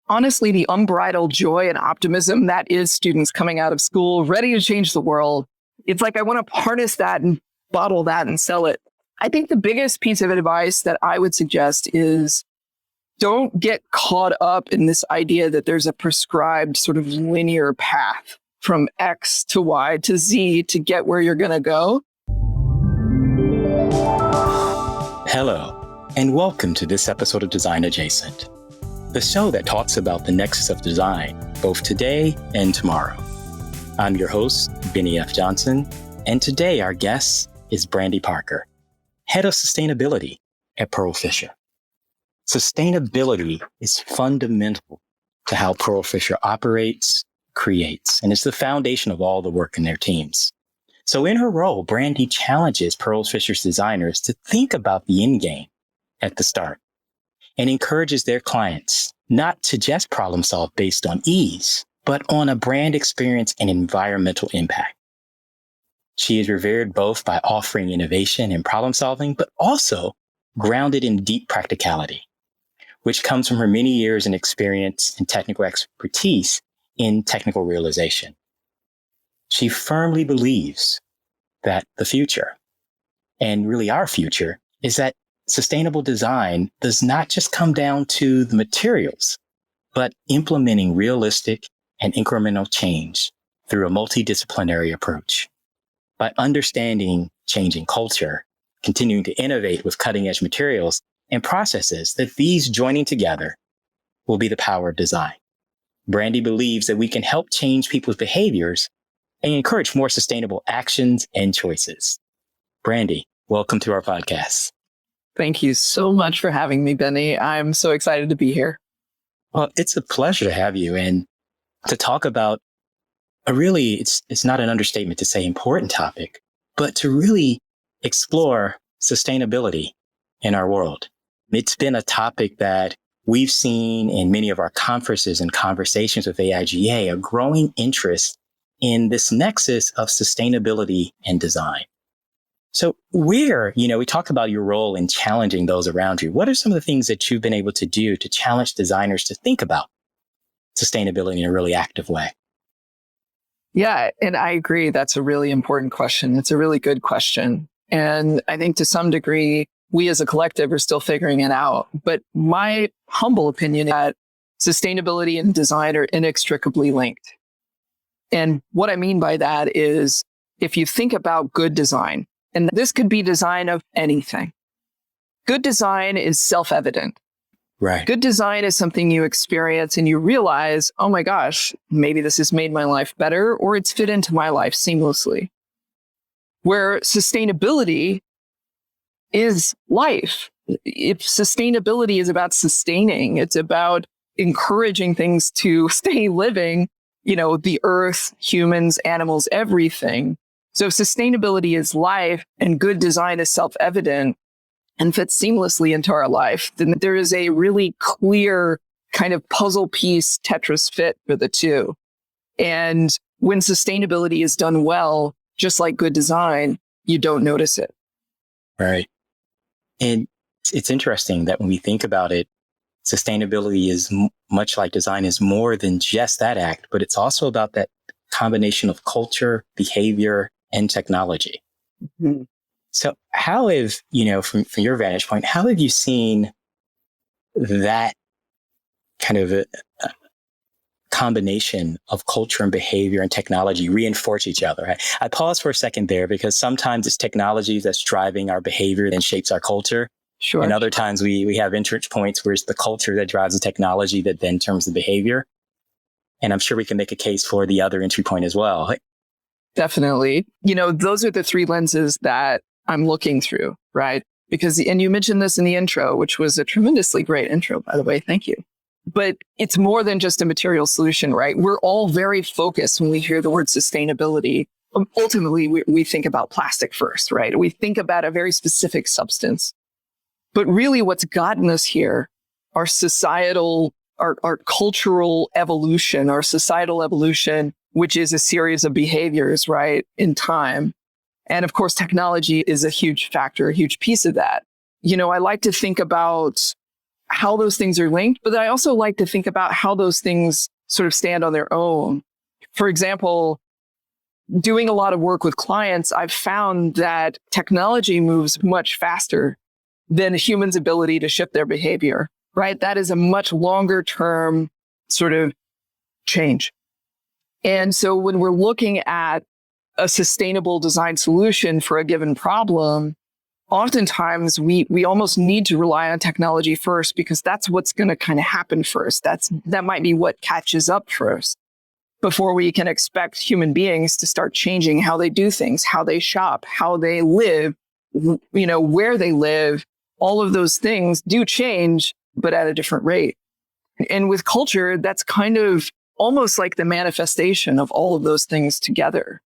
honestly the unbridled joy and optimism that is students coming out of school ready to change the world. It's like I want to harness that and bottle that and sell it. I think the biggest piece of advice that I would suggest is don't get caught up in this idea that there's a prescribed sort of linear path from X to Y to Z to get where you're going to go. Hello, and welcome to this episode of Design Adjacent, the show that talks about the nexus of design, both today and tomorrow. I'm your host, Benny F. Johnson, and today our guest is Brandi Parker, Head of Sustainability at Pearlfisher. Sustainability is fundamental to how Pearlfisher operates, creates, and is the foundation of all the work in their teams. So in her role, Brandi challenges Pearlfisher's designers to think about the end game at the start and encourages their clients not to just problem solve based on ease, but on a brand experience and environmental impact. She is revered both by offering innovation and problem solving, but also grounded in deep practicality, which comes from her many years in experience and technical expertise in technical realization. She firmly believes that the future, and really our future, is that sustainable design does not just come down to the materials, but implementing realistic and incremental change through a multi-disciplinary approach. By understanding changing culture, continuing to innovate with cutting-edge materials and processes, that these joining together will be the power of design. Brandi believes that we can help change people's behaviors and encourage more sustainable actions and choices. Brandi, welcome to our podcast. Thank you so much for having me, Benny. I'm so excited to be here. Well, it's a pleasure to have you and to talk about it's not an understatement to say important topic, but to really explore sustainability in our world. It's been a topic that we've seen in many of our conferences and conversations with AIGA, a growing interest in this nexus of sustainability and design. So we talk about your role in challenging those around you. What are some of the things that you've been able to do to challenge designers to think about sustainability in a really active way? Yeah, and I agree. That's a really important question. It's a really good question. And I think to some degree, we as a collective are still figuring it out. But my humble opinion is that sustainability and design are inextricably linked. And what I mean by that is if you think about good design, and this could be design of anything, good design is self-evident. Right. Good design is something you experience and you realize, oh my gosh, maybe this has made my life better or it's fit into my life seamlessly. Where sustainability is life. If sustainability is about sustaining, it's about encouraging things to stay living, the earth, humans, animals, everything. So if sustainability is life and good design is self-evident and fits seamlessly into our life, then there is a really clear kind of puzzle piece Tetris fit for the two. And when sustainability is done well, just like good design, you don't notice it. Right. And it's interesting that when we think about it, sustainability is much like design is more than just that act, but it's also about that combination of culture, behavior, and technology. Mm-hmm. So how have, from your vantage point, how have you seen that kind of a combination of culture and behavior and technology reinforce each other? I pause for a second there because sometimes it's technology that's driving our behavior and shapes our culture. Sure. And other times we have entry points where it's the culture that drives the technology that then turns the behavior. And I'm sure we can make a case for the other entry point as well. Definitely. Those are the three lenses that I'm looking through, right? And you mentioned this in the intro, which was a tremendously great intro, by the way. Thank you. But it's more than just a material solution, right? We're all very focused when we hear the word sustainability. Ultimately, we think about plastic first, right? We think about a very specific substance. But really what's gotten us here, our societal, our cultural evolution, our societal evolution, which is a series of behaviors, right, in time. And of course, technology is a huge factor, a huge piece of that. I like to think about how those things are linked, but I also like to think about how those things sort of stand on their own. For example, doing a lot of work with clients, I've found that technology moves much faster than a human's ability to shift their behavior, right? That is a much longer term sort of change. And so when we're looking at a sustainable design solution for a given problem, oftentimes we almost need to rely on technology first because that's what's going to kind of happen first. That might be what catches up first before we can expect human beings to start changing how they do things, how they shop, how they live, where they live. All of those things do change, but at a different rate. And with culture, that's kind of almost like the manifestation of all of those things together.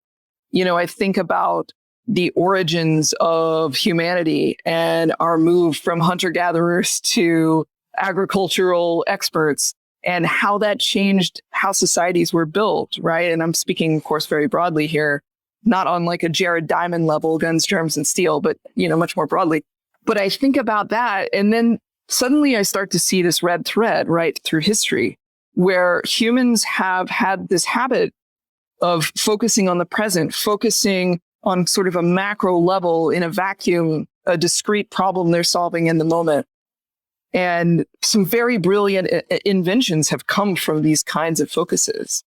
I think about the origins of humanity and our move from hunter-gatherers to agricultural experts and how that changed how societies were built, right? And I'm speaking, of course, very broadly here, not on like a Jared Diamond level, guns, germs, and steel, but, much more broadly. But I think about that, and then suddenly I start to see this red thread right through history where humans have had this habit of focusing on the present, focusing on sort of a macro level in a vacuum, a discrete problem they're solving in the moment. And some very brilliant inventions have come from these kinds of focuses.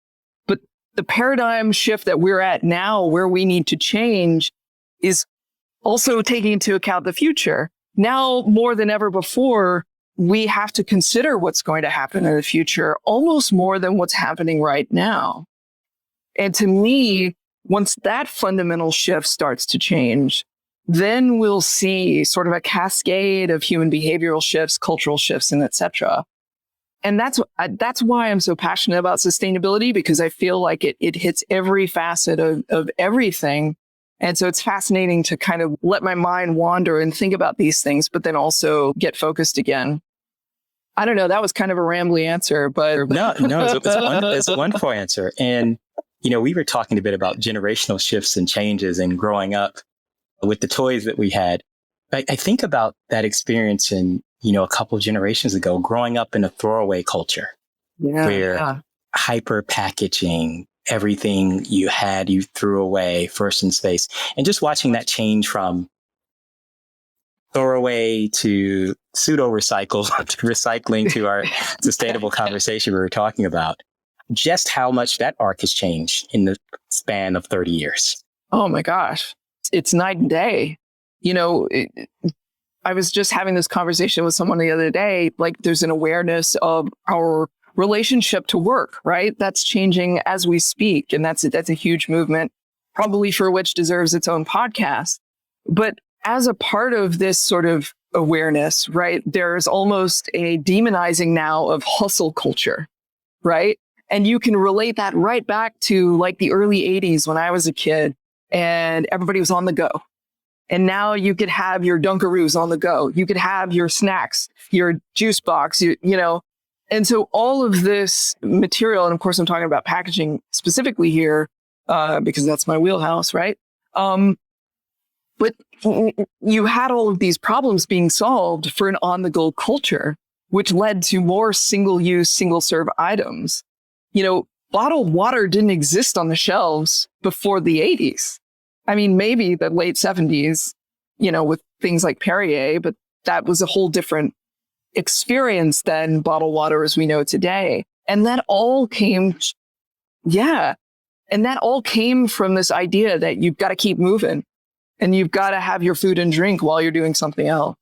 But the paradigm shift that we're at now, where we need to change, is also taking into account the future. Now, more than ever before, we have to consider what's going to happen in the future, almost more than what's happening right now. And to me, once that fundamental shift starts to change, then we'll see sort of a cascade of human behavioral shifts, cultural shifts, and et cetera. And that's why I'm so passionate about sustainability, because I feel like it hits every facet of everything. And so it's fascinating to kind of let my mind wander and think about these things, but then also get focused again. I don't know. That was kind of a rambly answer, but no, it's a wonderful answer. And we were talking a bit about generational shifts and changes and growing up with the toys that we had. I think about that experience in, a couple of generations ago, growing up in a throwaway culture where hyper packaging, everything you had, you threw away first in space. And just watching that change from throwaway to pseudo recycle to recycling to our sustainable conversation we were talking about. Just how much that arc has changed in the span of 30 years. Oh my gosh. It's night and day. I was just having this conversation with someone the other day, like there's an awareness of our relationship to work, right? That's changing as we speak. And that's a huge movement, probably for which deserves its own podcast. But as a part of this sort of awareness, right, there's almost a demonizing now of hustle culture, right? And you can relate that right back to like the early 80s when I was a kid and everybody was on the go. And now you could have your Dunkaroos on the go. You could have your snacks, your juice box, And so all of this material, and of course I'm talking about packaging specifically here, because that's my wheelhouse, right? But you had all of these problems being solved for an on-the-go culture, which led to more single-use, single-serve items. Bottled water didn't exist on the shelves before the 80s. I mean, maybe the late 70s, with things like Perrier, but that was a whole different experience than bottled water as we know today. And that all came, and that all came from this idea that you've got to keep moving and you've got to have your food and drink while you're doing something else.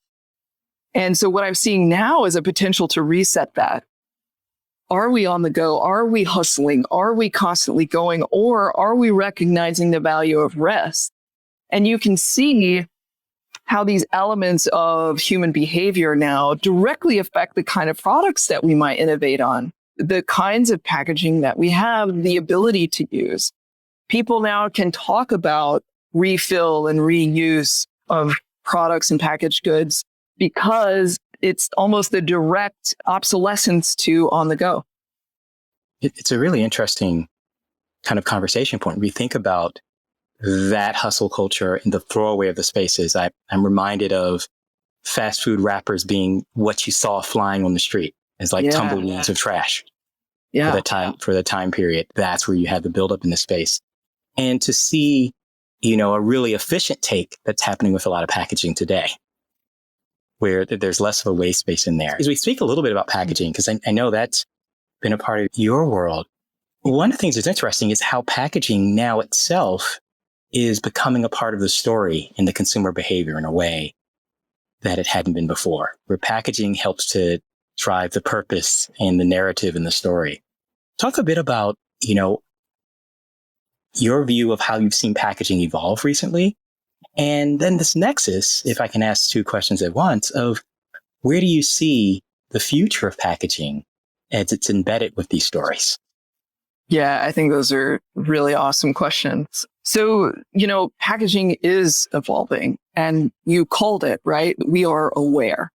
And so what I'm seeing now is a potential to reset that. Are we on the go? Are we hustling? Are we constantly going? Or are we recognizing the value of rest? And you can see how these elements of human behavior now directly affect the kind of products that we might innovate on, the kinds of packaging that we have the ability to use. People now can talk about refill and reuse of products and packaged goods because it's almost a direct obsolescence to on the go. It's a really interesting kind of conversation point. We think about that hustle culture and the throwaway of the spaces. I'm reminded of fast food wrappers being what you saw flying on the street as like tumbleweeds of trash for the time period. That's where you had the buildup in the space. And to see, a really efficient take that's happening with a lot of packaging today, where there's less of a waste space in there. As we speak a little bit about packaging, because I know that's been a part of your world, one of the things that's interesting is how packaging now itself is becoming a part of the story in the consumer behavior in a way that it hadn't been before, where packaging helps to drive the purpose and the narrative in the story. Talk a bit about, your view of how you've seen packaging evolve recently. And then this nexus, if I can ask two questions at once, of where do you see the future of packaging as it's embedded with these stories? Yeah, I think those are really awesome questions. So, packaging is evolving, and you called it, right? We are aware.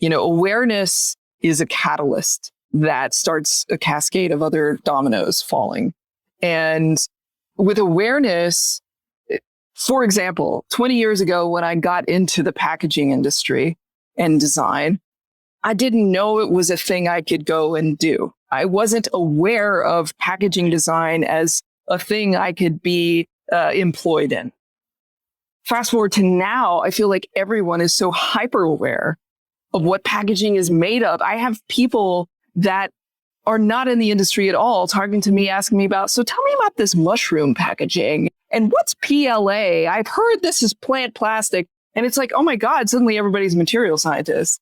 Awareness is a catalyst that starts a cascade of other dominoes falling. And with awareness, for example, 20 years ago, when I got into the packaging industry and design, I didn't know it was a thing I could go and do. I wasn't aware of packaging design as a thing I could be employed in. Fast forward to now, I feel like everyone is so hyper aware of what packaging is made of. I have people that are not in the industry at all talking to me, asking me about, so tell me about this mushroom packaging and what's PLA? I've heard this is plant plastic. And it's like, oh my God, suddenly everybody's a material scientist.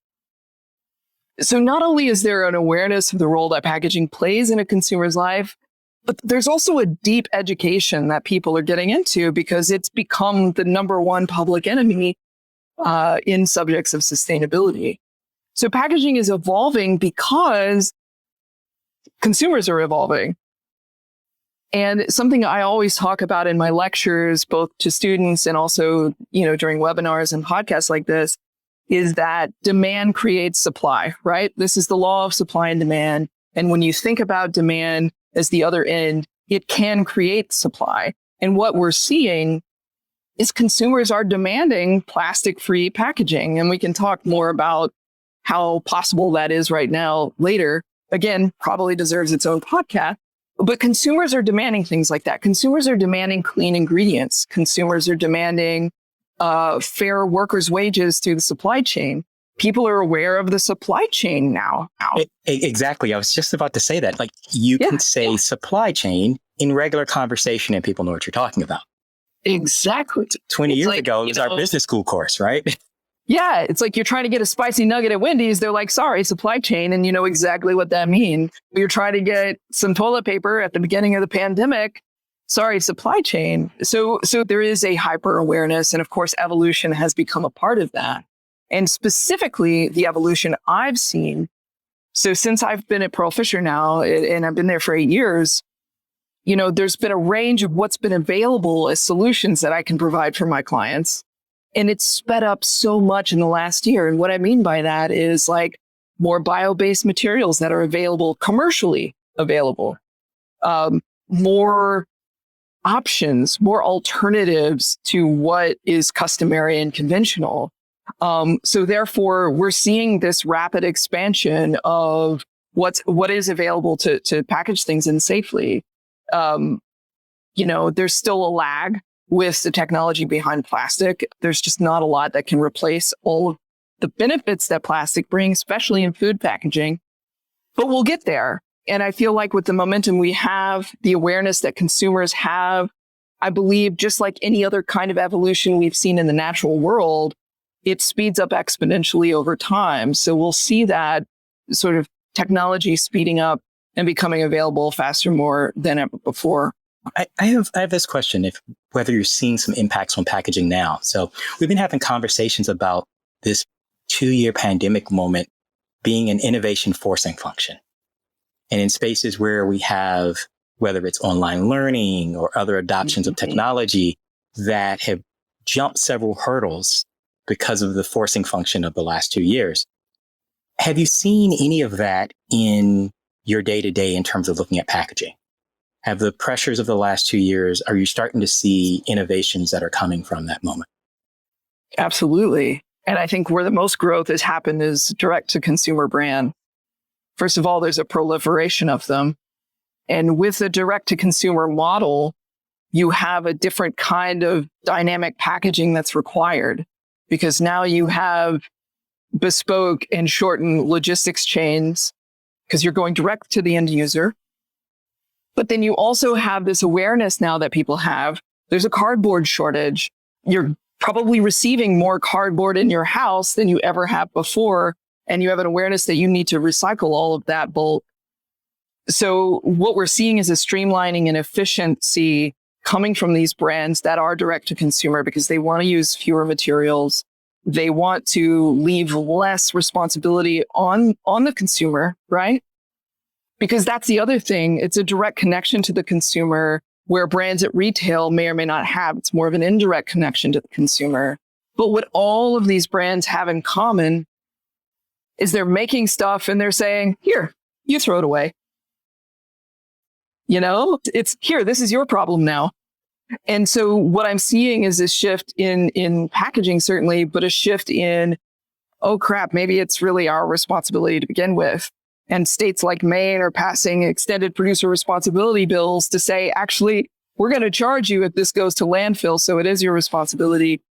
So not only is there an awareness of the role that packaging plays in a consumer's life, but there's also a deep education that people are getting into because it's become the number one public enemy in subjects of sustainability. So packaging is evolving because consumers are evolving. And something I always talk about in my lectures, both to students and also, during webinars and podcasts like this, is that demand creates supply, right? This is the law of supply and demand. And when you think about demand as the other end, it can create supply. And what we're seeing is consumers are demanding plastic-free packaging. And we can talk more about how possible that is right now later. Again, probably deserves its own podcast. But consumers are demanding things like that. Consumers are demanding clean ingredients. Consumers are demanding fair workers' wages through the supply chain. People are aware of the supply chain now. Exactly. I was just about to say that. Like you can say supply chain in regular conversation and people know what you're talking about. Exactly. 20 years ago, it was our business school course, right? Yeah, it's like you're trying to get a spicy nugget at Wendy's. They're like, sorry, supply chain. And you know exactly what that means. You're trying to get some toilet paper at the beginning of the pandemic. Sorry, supply chain. So there is a hyper awareness. And of course, evolution has become a part of that. And specifically, the evolution I've seen. So since I've been at Pearlfisher now, and I've been there for 8 years, there's been a range of what's been available as solutions that I can provide for my clients. And it's sped up so much in the last year. And what I mean by that is like more bio-based materials that are available, commercially available, more options, more alternatives to what is customary and conventional. So therefore, we're seeing this rapid expansion of what is available to package things in safely. There's still a lag with the technology behind plastic. There's just not a lot that can replace all of the benefits that plastic brings, especially in food packaging. But we'll get there. And I feel like with the momentum we have, the awareness that consumers have, I believe just like any other kind of evolution we've seen in the natural world, it speeds up exponentially over time. So we'll see that sort of technology speeding up and becoming available faster more than ever before. I have this question, whether you're seeing some impacts on packaging now. So we've been having conversations about this 2-year pandemic moment being an innovation forcing function. And in spaces where we have, whether it's online learning or other adoptions of technology that have jumped several hurdles because of the forcing function of the last 2 years. Have you seen any of that in your day-to-day in terms of looking at packaging? Have the pressures of the last 2 years, are you starting to see innovations that are coming from that moment? Absolutely. And I think where the most growth has happened is direct to consumer brand. First of all, there's a proliferation of them. And with the direct to consumer model, you have a different kind of dynamic packaging that's required, because now you have bespoke and shortened logistics chains because you're going direct to the end user. But then you also have this awareness now that people have. There's a cardboard shortage. You're probably receiving more cardboard in your house than you ever have before. And you have an awareness that you need to recycle all of that bulk. So what we're seeing is a streamlining and efficiency coming from these brands that are direct to consumer because they want to use fewer materials. They want to leave less responsibility on the consumer, right? Because that's the other thing. It's a direct connection to the consumer where brands at retail may or may not have. It's more of an indirect connection to the consumer. But what all of these brands have in common is they're making stuff and they're saying, here, you throw it away. You know, it's here, this is your problem now. And so what I'm seeing is a shift in packaging, certainly, but a shift in, oh crap, maybe it's really our responsibility to begin with. And states like Maine are passing extended producer responsibility bills to say, actually, we're going to charge you if this goes to landfill. So it is your responsibility.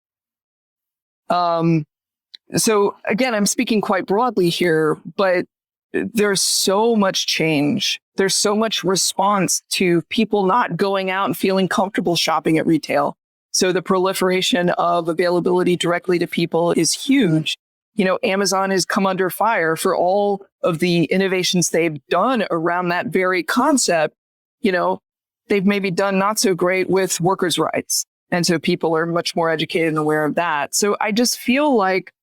So again, I'm speaking quite broadly here, but there's so much change. There's so much response to people not going out and feeling comfortable shopping at retail. So the proliferation of availability directly to people is huge. You know, Amazon has come under fire for all of the innovations they've done around that very concept. You know, they've maybe done not so great with workers' rights. And so people are much more educated and aware of that. So I just feel like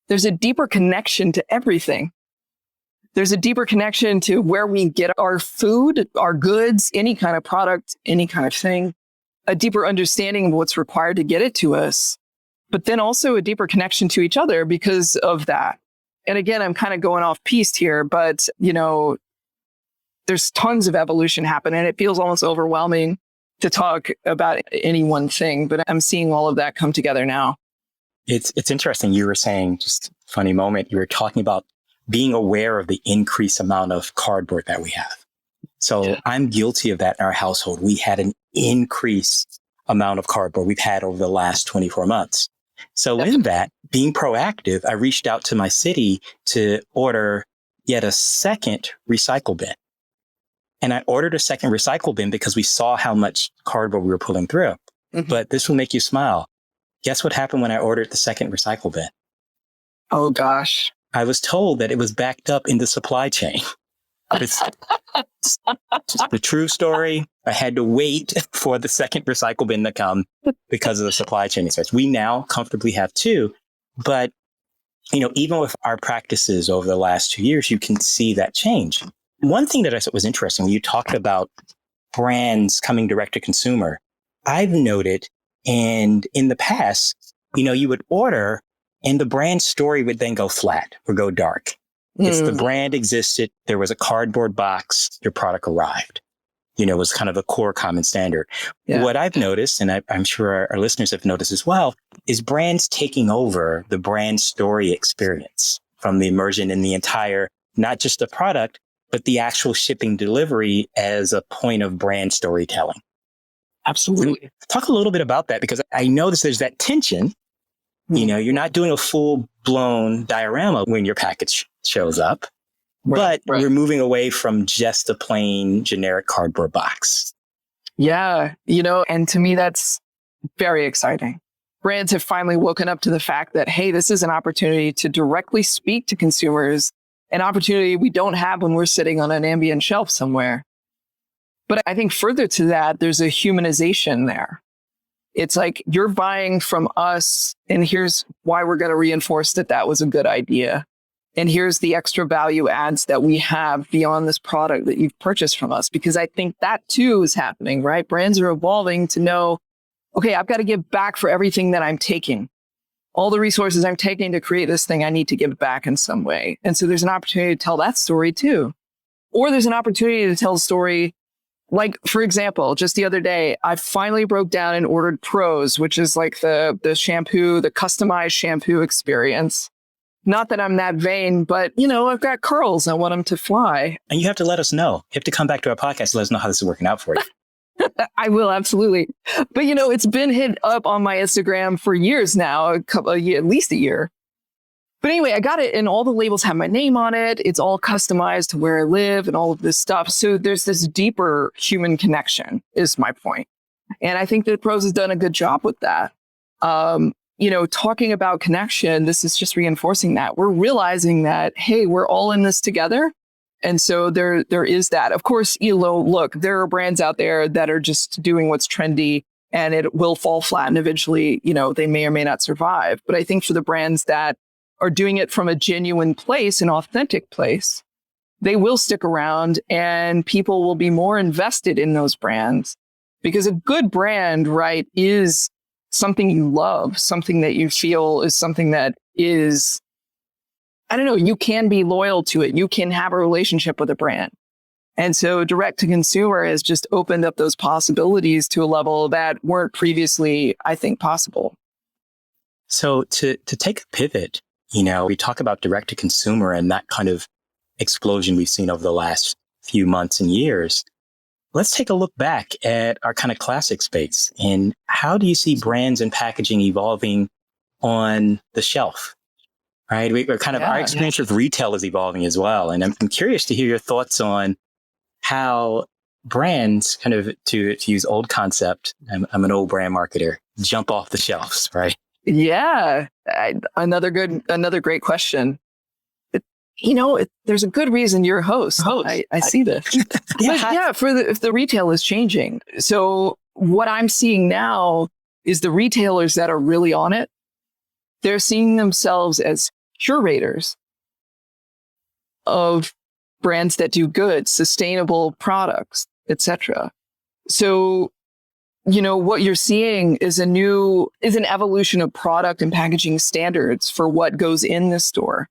there's a deeper connection to everything. There's a deeper connection to where we get our food, our goods, any kind of product, any kind of thing, a deeper understanding of what's required to get it to us, but then also a deeper connection to each other because of that. And again, I'm kind of going off piste here, but, you know, there's tons of evolution happening and it feels almost overwhelming to talk about any one thing, but I'm seeing all of that come together now. It's interesting. You were saying, just funny moment, you were talking about being aware of the increased amount of cardboard that we have. So yeah. I'm guilty of that in our household. We had an increased amount of cardboard we've had over the last 24 months. So in that, being proactive, I reached out to my city to order yet a second recycle bin. And I ordered a second recycle bin because we saw how much cardboard we were pulling through. Mm-hmm. But this will make you smile. Guess what happened when I ordered the second recycle bin? Oh, gosh. I was told that it was backed up in the supply chain. It's the true story. I had to wait for the second recycle bin to come because of the supply chain research. We now comfortably have two. But, you know, even with our practices over the last 2 years, you can see that change. One thing that I thought was interesting, when you talked about brands coming direct to consumer, I've noted, and in the past, you know, you would order and the brand story would then go flat or go dark. It's the brand existed. There was a cardboard box. Your product arrived. You know, it was kind of a core common standard. Yeah. What I've noticed, and I'm sure our listeners have noticed as well, is brands taking over the brand story experience from the immersion in the entire, not just the product, but the actual shipping delivery as a point of brand storytelling. Absolutely. Talk a little bit about that, because I notice there's that tension. You know, you're not doing a full-blown diorama when your package shows up, but we're moving away from just a plain generic cardboard box. Yeah, you know, and to me, that's very exciting. Brands have finally woken up to the fact that, hey, this is an opportunity to directly speak to consumers, an opportunity we don't have when we're sitting on an ambient shelf somewhere. But I think further to that, there's a humanization there. It's like you're buying from us, and here's why we're going to reinforce that that was a good idea. And here's the extra value adds that we have beyond this product that you've purchased from us. Because I think that too is happening, right? Brands are evolving to know, okay, I've got to give back for everything that I'm taking. All the resources I'm taking to create this thing, I need to give back in some way. And so there's an opportunity to tell that story too. Or there's an opportunity to tell a story Like, for example, just the other day, I finally broke down and ordered Pros, which is like the shampoo, the customized shampoo experience. Not that I'm that vain, but, I've got curls. I want them to fly. And you have to let us know. You have to come back to our podcast and let us know how this is working out for you. I will, absolutely. But, it's been hit up on my Instagram for years now, at least a year. But anyway, I got it and all the labels have my name on it. It's all customized to where I live and all of this stuff. So there's this deeper human connection is my point. And I think that Pros has done a good job with that. Talking about connection, this is just reinforcing that. We're realizing that, hey, we're all in this together. And so there is that. Of course, look, there are brands out there that are just doing what's trendy and it will fall flat and eventually, they may or may not survive. But I think for the brands that are doing it from a genuine place, an authentic place, they will stick around and people will be more invested in those brands because a good brand, right, is something you love, something that you feel is something that is, I don't know, you can be loyal to it. You can have a relationship with a brand. And so direct to consumer has just opened up those possibilities to a level that weren't previously, I think, possible. So to take a pivot, we talk about direct to consumer and that kind of explosion we've seen over the last few months and years. Let's take a look back at our kind of classic space and how do you see brands and packaging evolving on the shelf? Right? We're kind of, our experience with retail is evolving as well. And I'm curious to hear your thoughts on how brands kind of, to use old concept, I'm an old brand marketer, jump off the shelves, right? Yeah. Another great question. There's a good reason you're a host. I see this. If the retail is changing. So what I'm seeing now is the retailers that are really on it, they're seeing themselves as curators of brands that do good, sustainable products, etc. So, what you're seeing is an evolution of product and packaging standards for what goes in the store.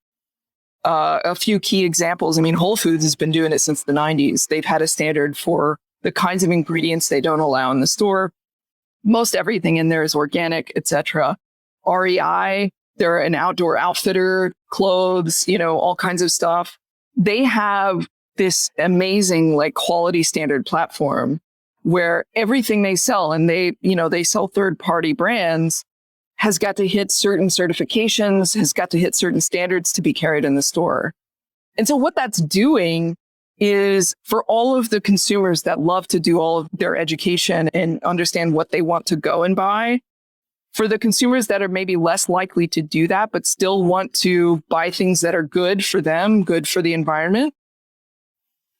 A few key examples. I mean, Whole Foods has been doing it since the 90s. They've had a standard for the kinds of ingredients they don't allow in the store. Most everything in there is organic, etc. REI, they're an outdoor outfitter, clothes, all kinds of stuff. They have this amazing quality standard platform where everything they sell, and they sell third-party brands, has got to hit certain certifications, has got to hit certain standards to be carried in the store. And so what that's doing is for all of the consumers that love to do all of their education and understand what they want to go and buy, for the consumers that are maybe less likely to do that, but still want to buy things that are good for them, good for the environment,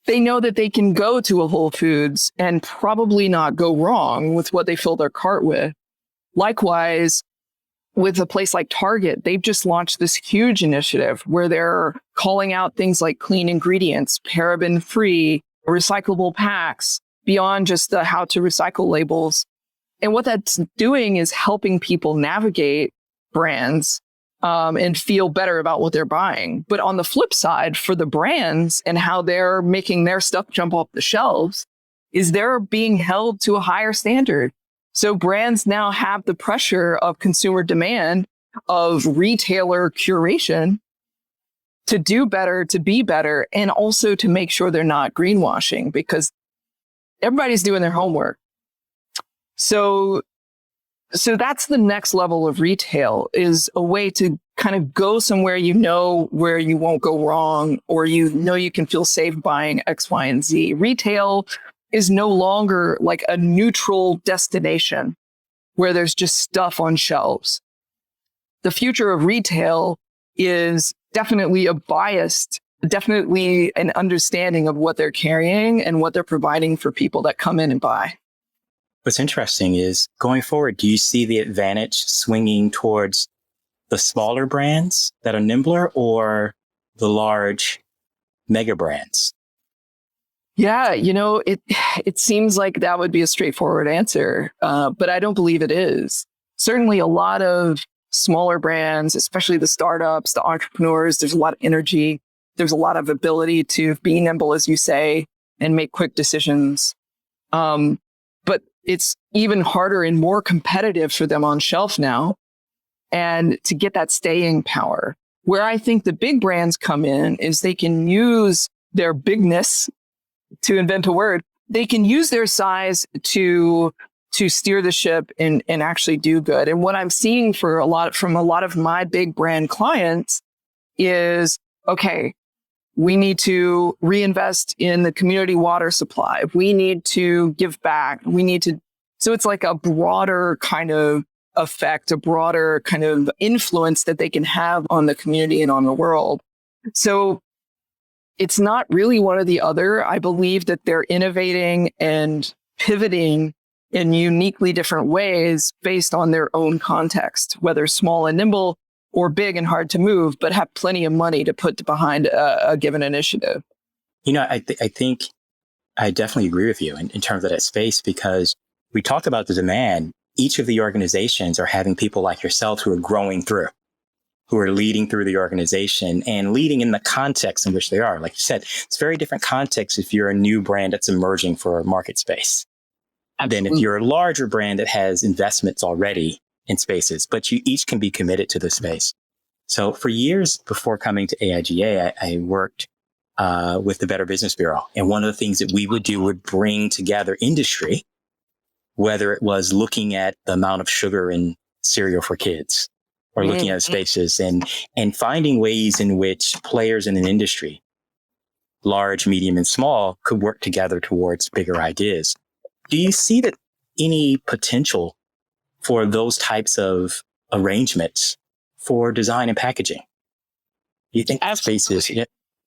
they know that they can go to a Whole Foods and probably not go wrong with what they fill their cart with. Likewise, with a place like Target, they've just launched this huge initiative where they're calling out things like clean ingredients, paraben-free, recyclable packs, beyond just the how to recycle labels. And what that's doing is helping people navigate brands and feel better about what they're buying. But on the flip side, for the brands and how they're making their stuff jump off the shelves, is they're being held to a higher standard. So brands now have the pressure of consumer demand, of retailer curation to do better, to be better, and also to make sure they're not greenwashing because everybody's doing their homework. So that's the next level of retail, is a way to kind of go somewhere where you won't go wrong, or you can feel safe buying X, Y, and Z. Retail is no longer like a neutral destination where there's just stuff on shelves. The future of retail is definitely definitely an understanding of what they're carrying and what they're providing for people that come in and buy. What's interesting is going forward, do you see the advantage swinging towards the smaller brands that are nimbler or the large mega brands? Yeah, it seems like that would be a straightforward answer, but I don't believe it is. Certainly a lot of smaller brands, especially the startups, the entrepreneurs, there's a lot of energy. There's a lot of ability to be nimble, as you say, and make quick decisions. But it's even harder and more competitive for them on shelf now. And to get that staying power, where I think the big brands come in is they can use their bigness, to invent a word, they can use their size to steer the ship and actually do good. And what I'm seeing from a lot of my big brand clients is, okay, we need to reinvest in the community water supply. We need to give back. So it's like a broader kind of effect, a broader kind of influence that they can have on the community and on the world. So it's not really one or the other. I believe that they're innovating and pivoting in uniquely different ways based on their own context, whether small and nimble or big and hard to move, but have plenty of money to put behind a given initiative. I think I definitely agree with you in terms of that space, because we talk about the demand. Each of the organizations are having people like yourself who are growing through, who are leading through the organization and leading in the context in which they are. Like you said, it's very different context if you're a new brand that's emerging for a market space than if you're a larger brand that has investments already in spaces, but you each can be committed to the space. So for years before coming to AIGA, I worked with the Better Business Bureau. And one of the things that we would do would bring together industry, whether it was looking at the amount of sugar in cereal for kids or looking at spaces and finding ways in which players in an industry, large, medium, and small, could work together towards bigger ideas. Do you see that any potential for those types of arrangements for design and packaging? Do you think space is? Yeah.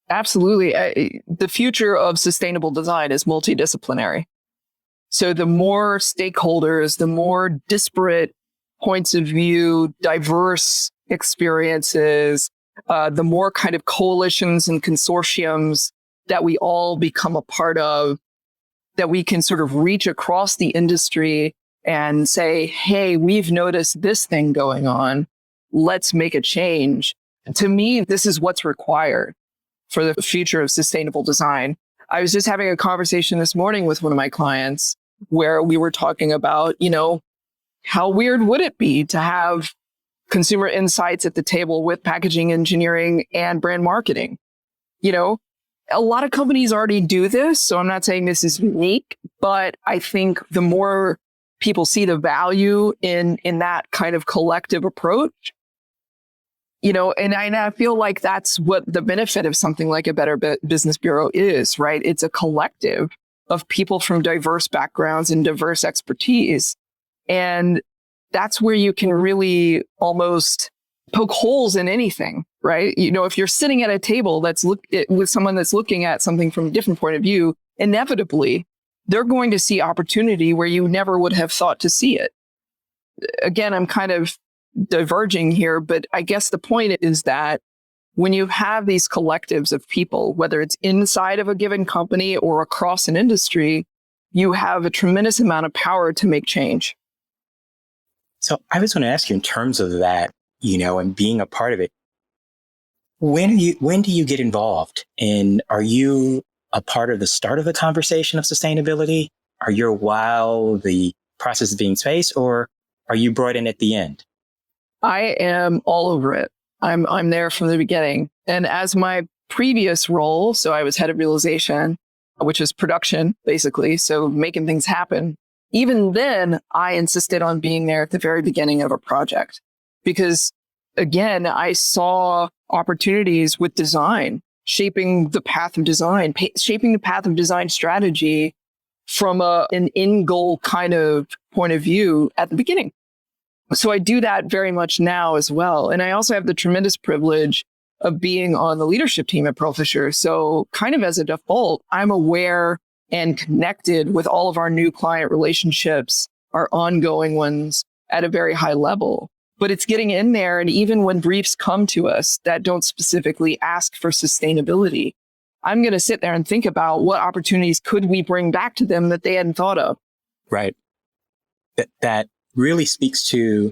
Absolutely. The future of sustainable design is multidisciplinary. So the more stakeholders, the more disparate points of view, diverse experiences, the more kind of coalitions and consortiums that we all become a part of, that we can sort of reach across the industry and say, hey, we've noticed this thing going on. Let's make a change. To me, this is what's required for the future of sustainable design. I was just having a conversation this morning with one of my clients where we were talking about, how weird would it be to have consumer insights at the table with packaging engineering and brand marketing? A lot of companies already do this, so I'm not saying this is unique, but I think the more people see the value in that kind of collective approach, and I feel like that's what the benefit of something like a Better Business Bureau is, right? It's a collective of people from diverse backgrounds and diverse expertise. And that's where you can really almost poke holes in anything, right? If you're sitting at a table with someone that's looking at something from a different point of view, inevitably, they're going to see opportunity where you never would have thought to see it. Again, I'm kind of diverging here, but I guess the point is that when you have these collectives of people, whether it's inside of a given company or across an industry, you have a tremendous amount of power to make change. So I was going to ask you in terms of that, and being a part of it, when do you get involved? And are you a part of the start of the conversation of sustainability? Are you while the process is being spaced, or are you brought in at the end? I am all over it. I'm there from the beginning. And as my previous role, so I was head of realization, which is production, basically, so making things happen. Even then, I insisted on being there at the very beginning of a project because, again, I saw opportunities with design, shaping the path of design, shaping the path of design strategy from an in-goal kind of point of view at the beginning. So I do that very much now as well. And I also have the tremendous privilege of being on the leadership team at Pearlfisher. So kind of as a default, I'm aware and connected with all of our new client relationships, our ongoing ones at a very high level. But it's getting in there. And even when briefs come to us that don't specifically ask for sustainability, I'm going to sit there and think about what opportunities could we bring back to them that they hadn't thought of. Right. That really speaks to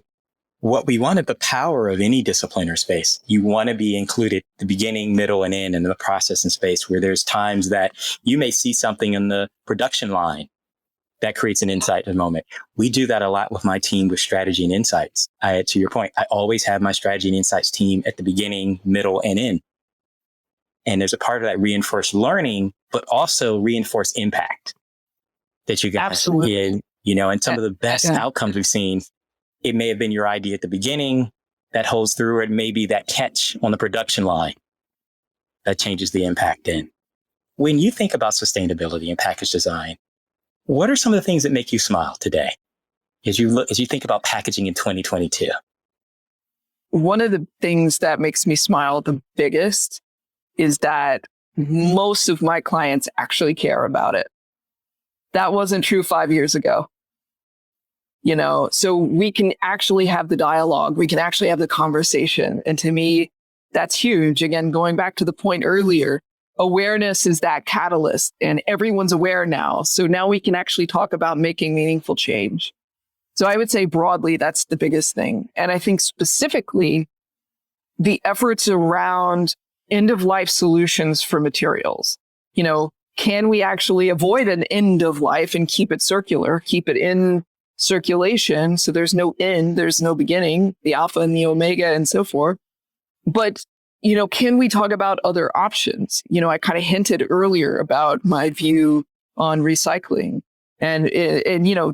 what we want at the power of any discipline or space. You want to be included at the beginning, middle, and end in the process and space where there's times that you may see something in the production line that creates an insight in a moment. We do that a lot with my team with strategy and insights. To your point, I always have my strategy and insights team at the beginning, middle, and end. And there's a part of that reinforced learning, but also reinforced impact that you guys Absolutely. And some of the best outcomes we've seen, it may have been your idea at the beginning that holds through, or it may be that catch on the production line that changes the impact in. When you think about sustainability and package design, what are some of the things that make you smile today as you think about packaging in 2022? One of the things that makes me smile the biggest is that most of my clients actually care about it. That wasn't true 5 years ago. So we can actually have the dialogue. We can actually have the conversation. And to me, that's huge. Again, going back to the point earlier, awareness is that catalyst, and everyone's aware now. So now we can actually talk about making meaningful change. So I would say broadly, that's the biggest thing. And I think specifically the efforts around end of life solutions for materials. Can we actually avoid an end of life and keep it circular, keep it in circulation? So there's no end, there's no beginning, the alpha and the omega and so forth. But can we talk about other options? I kind of hinted earlier about my view on recycling. And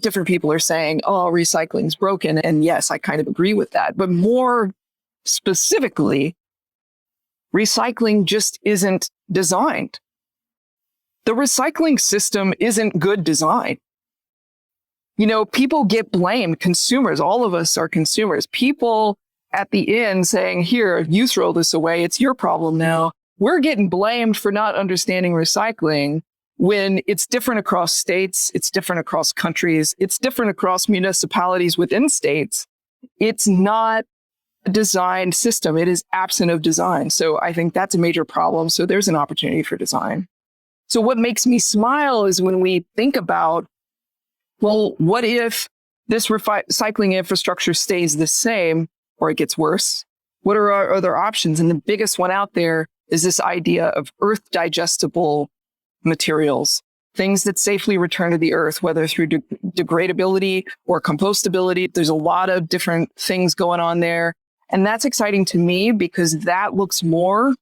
different people are saying, oh, recycling's broken. And yes, I kind of agree with that. But more specifically, recycling just isn't designed. The recycling system isn't good design. People get blamed, consumers, all of us are consumers. People at the end saying, here, you throw this away, it's your problem now. We're getting blamed for not understanding recycling when it's different across states, it's different across countries, it's different across municipalities within states. It's not a designed system. It is absent of design. So I think that's a major problem. So there's an opportunity for design. So what makes me smile is when we think about, well, what if this recycling infrastructure stays the same or it gets worse? What are our other options? And the biggest one out there is this idea of earth digestible materials, things that safely return to the earth, whether through degradability or compostability. There's a lot of different things going on there. And that's exciting to me because that looks more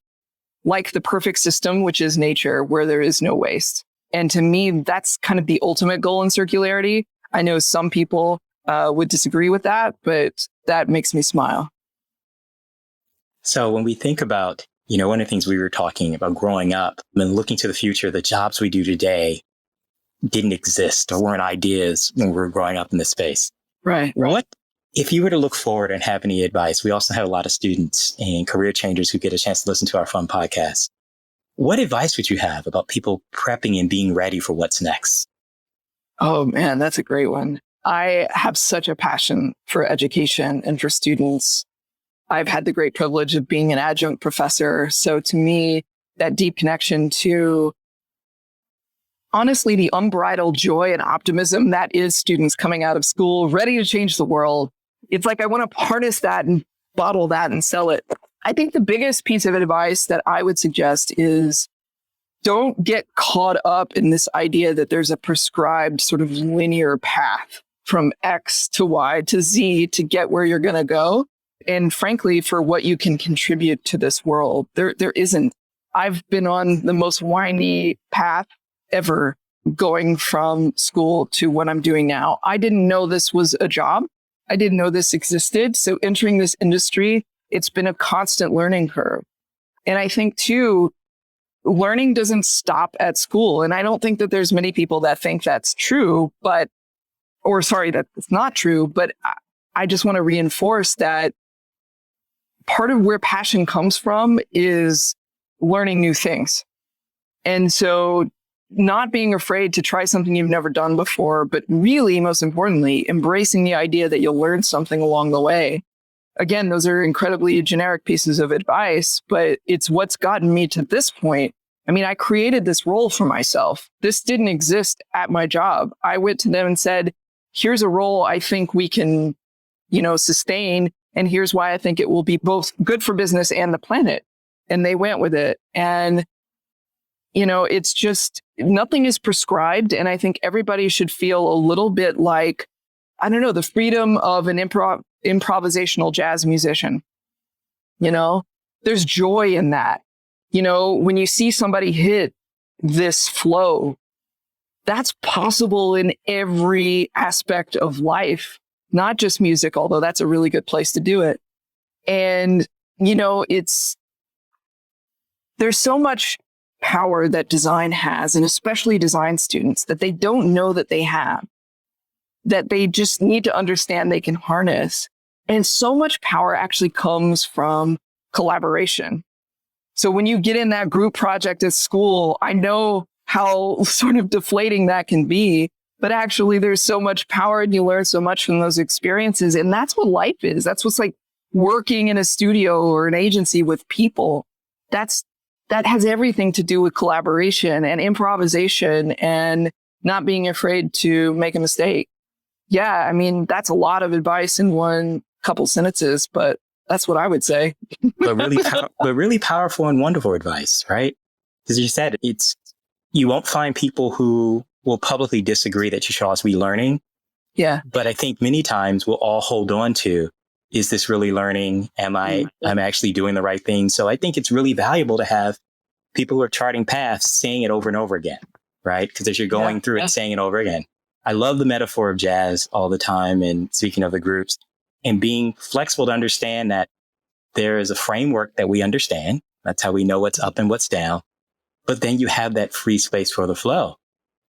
like the perfect system, which is nature, where there is no waste. And to me, that's kind of the ultimate goal in circularity. I know some people would disagree with that, but that makes me smile. So when we think about, one of the things we were talking about growing up and looking to the future, the jobs we do today didn't exist or weren't ideas when we were growing up in this space. Right. What, if you were to look forward and have any advice, we also have a lot of students and career changers who get a chance to listen to our fun podcast. What advice would you have about people prepping and being ready for what's next? Oh, man, that's a great one. I have such a passion for education and for students. I've had the great privilege of being an adjunct professor. So to me, that deep connection to, honestly, the unbridled joy and optimism that is students coming out of school, ready to change the world. It's like I want to harness that and bottle that and sell it. I think the biggest piece of advice that I would suggest is don't get caught up in this idea that there's a prescribed sort of linear path from X to Y to Z to get where you're going to go. And frankly, for what you can contribute to this world, there isn't. I've been on the most windy path ever going from school to what I'm doing now. I didn't know this was a job. I didn't know this existed. So entering this industry, it's been a constant learning curve. And I think too, learning doesn't stop at school. And I don't think that there's many people that think that's true, that it's not true. But I just want to reinforce that part of where passion comes from is learning new things. And so not being afraid to try something you've never done before, but really, most importantly, embracing the idea that you'll learn something along the way. Again, those are incredibly generic pieces of advice, but it's what's gotten me to this point. I mean, I created this role for myself. This didn't exist at my job. I went to them and said, here's a role I think we can, sustain. And here's why I think it will be both good for business and the planet. And they went with it. And it's just nothing is prescribed. And I think everybody should feel a little bit like, I don't know, the freedom of an improvisational jazz musician. There's joy in that. When you see somebody hit this flow, that's possible in every aspect of life, not just music, although that's a really good place to do it. And, there's so much power that design has, and especially design students, that they don't know that they have, that they just need to understand they can harness. And so much power actually comes from collaboration. So when you get in that group project at school, I know how sort of deflating that can be, but actually there's so much power and you learn so much from those experiences. And that's what life is. That's what's like working in a studio or an agency with people. That has everything to do with collaboration and improvisation and not being afraid to make a mistake. Yeah, I mean, that's a lot of advice in one couple sentences, but that's what I would say. but really powerful and wonderful advice, right? Because you said you won't find people who will publicly disagree that you should always be learning. Yeah. But I think many times we'll all hold on to, is this really learning? I'm actually doing the right thing? So I think it's really valuable to have people who are charting paths saying it over and over again, right? Because as you're going through it, saying it over again. I love the metaphor of jazz all the time. And speaking of the groups, and being flexible to understand that there is a framework that we understand. That's how we know what's up and what's down. But then you have that free space for the flow.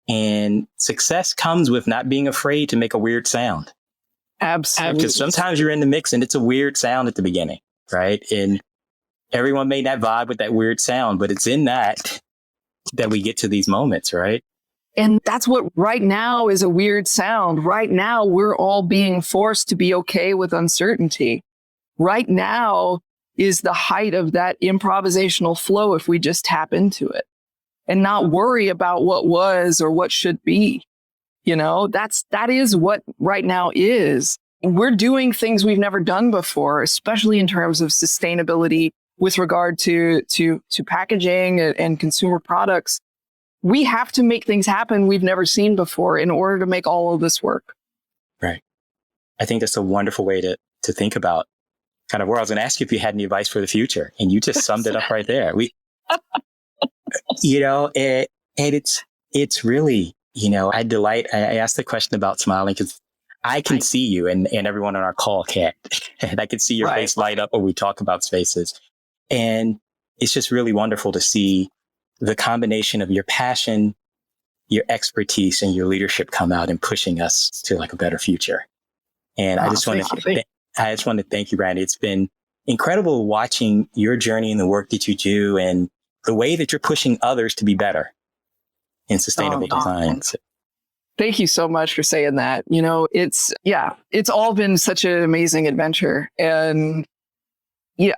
And success comes with not being afraid to make a weird sound. Absolutely. Because sometimes you're in the mix and it's a weird sound at the beginning, right? And everyone may not vibe with that weird sound, but it's in that we get to these moments, right? And that's what right now is a weird sound. Right now, we're all being forced to be okay with uncertainty. Right now is the height of that improvisational flow if we just tap into it and not worry about what was or what should be. That is what right now is. We're doing things we've never done before, especially in terms of sustainability with regard to packaging and consumer products. We have to make things happen we've never seen before in order to make all of this work. Right. I think that's a wonderful way to think about kind of where I was going to ask you if you had any advice for the future. And you just summed it up right there. It's really, I asked the question about smiling because I can see you and everyone on our call can't. And I can see your face light up when we talk about spaces. And it's just really wonderful to see the combination of your passion, your expertise, and your leadership come out and pushing us to like a better future. And I just want to thank you, Brandi. It's been incredible watching your journey and the work that you do and the way that you're pushing others to be better in sustainable design. Thank you so much for saying that. It's all been such an amazing adventure. And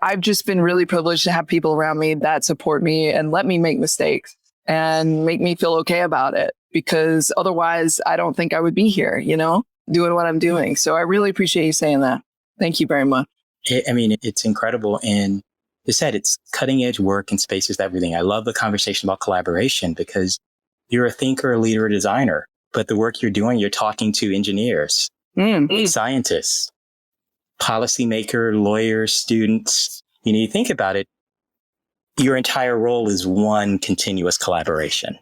I've just been really privileged to have people around me that support me and let me make mistakes and make me feel okay about it, because otherwise I don't think I would be here, doing what I'm doing. So I really appreciate you saying that. Thank you very much. It's incredible. And you said it's cutting edge work in spaces, everything. I love the conversation about collaboration because you're a thinker, a leader, a designer, but the work you're doing, you're talking to engineers, scientists, policymaker, lawyers, students. You think about it, your entire role is one continuous collaboration.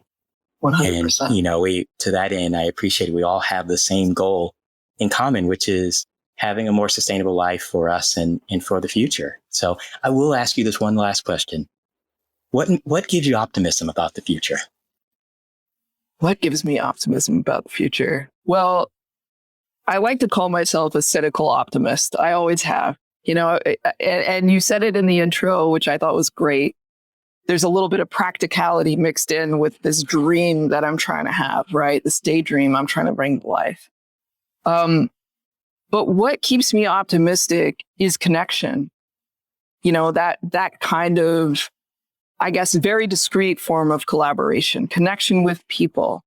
100%. And, to that end, I appreciate it. We all have the same goal in common, which is having a more sustainable life for us and for the future. So I will ask you this one last question. What gives you optimism about the future? What gives me optimism about the future? Well, I like to call myself a cynical optimist. I always have, and you said it in the intro, which I thought was great. There's a little bit of practicality mixed in with this dream that I'm trying to have, right? This daydream I'm trying to bring to life. But what keeps me optimistic is connection. That kind of, I guess, very discreet form of collaboration, connection with people.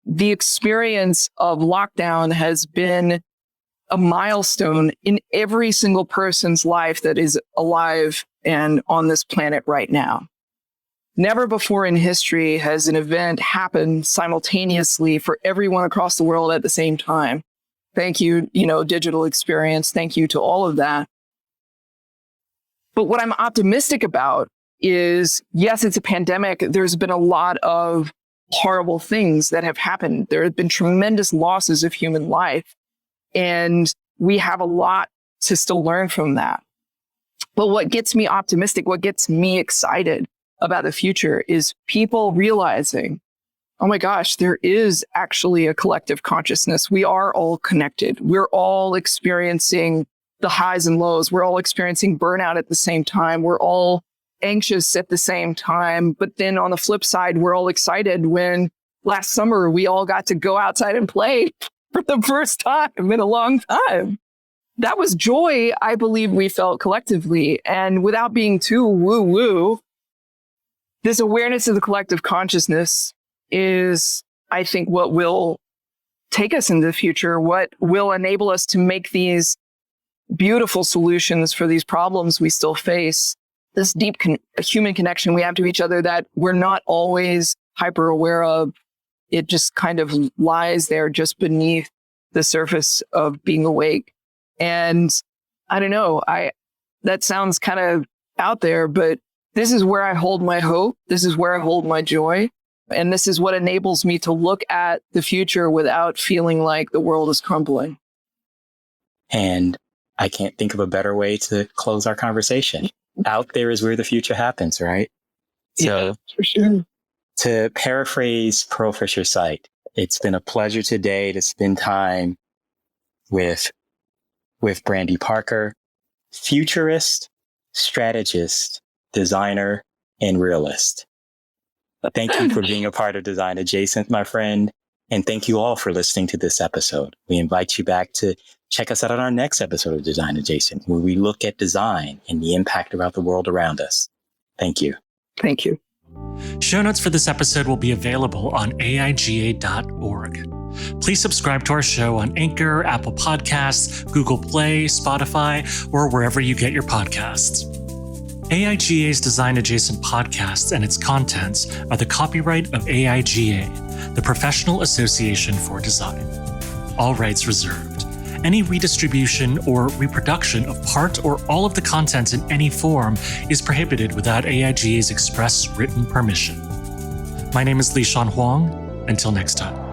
The experience of lockdown has been a milestone in every single person's life that is alive and on this planet right now. Never before in history has an event happened simultaneously for everyone across the world at the same time. Thank you, digital experience. Thank you to all of that. But what I'm optimistic about is, yes, it's a pandemic. There's been a lot of horrible things that have happened. There have been tremendous losses of human life, and we have a lot to still learn from that. But what gets me optimistic, what gets me excited about the future is people realizing, oh my gosh, there is actually a collective consciousness. We are all connected. We're all experiencing the highs and lows. We're all experiencing burnout at the same time. We're all anxious at the same time. But then on the flip side, we're all excited when last summer we all got to go outside and play for the first time in a long time. That was joy, I believe we felt collectively. And without being too woo-woo, this awareness of the collective consciousness is, I think, what will take us into the future, what will enable us to make these beautiful solutions for these problems we still face, this deep human connection we have to each other that we're not always hyper aware of. It just kind of lies there just beneath the surface of being awake. And I don't know, that sounds kind of out there, but this is where I hold my hope. This is where I hold my joy. And this is what enables me to look at the future without feeling like the world is crumbling. And I can't think of a better way to close our conversation. Out there is where the future happens, right? Yeah, for sure. To paraphrase Pearlfisher's site, it's been a pleasure today to spend time with Brandi Parker, futurist, strategist, designer, and realist. Thank you for being a part of Design Adjacent, my friend. And thank you all for listening to this episode. We invite you back to check us out on our next episode of Design Adjacent, where we look at design and the impact about the world around us. Thank you. Thank you. Show notes for this episode will be available on aiga.org. Please subscribe to our show on Anchor, Apple Podcasts, Google Play, Spotify, or wherever you get your podcasts. AIGA's Design Adjacent podcast and its contents are the copyright of AIGA, the Professional Association for Design. All rights reserved. Any redistribution or reproduction of part or all of the content in any form is prohibited without AIGA's express written permission. My name is Lishan Huang. Until next time.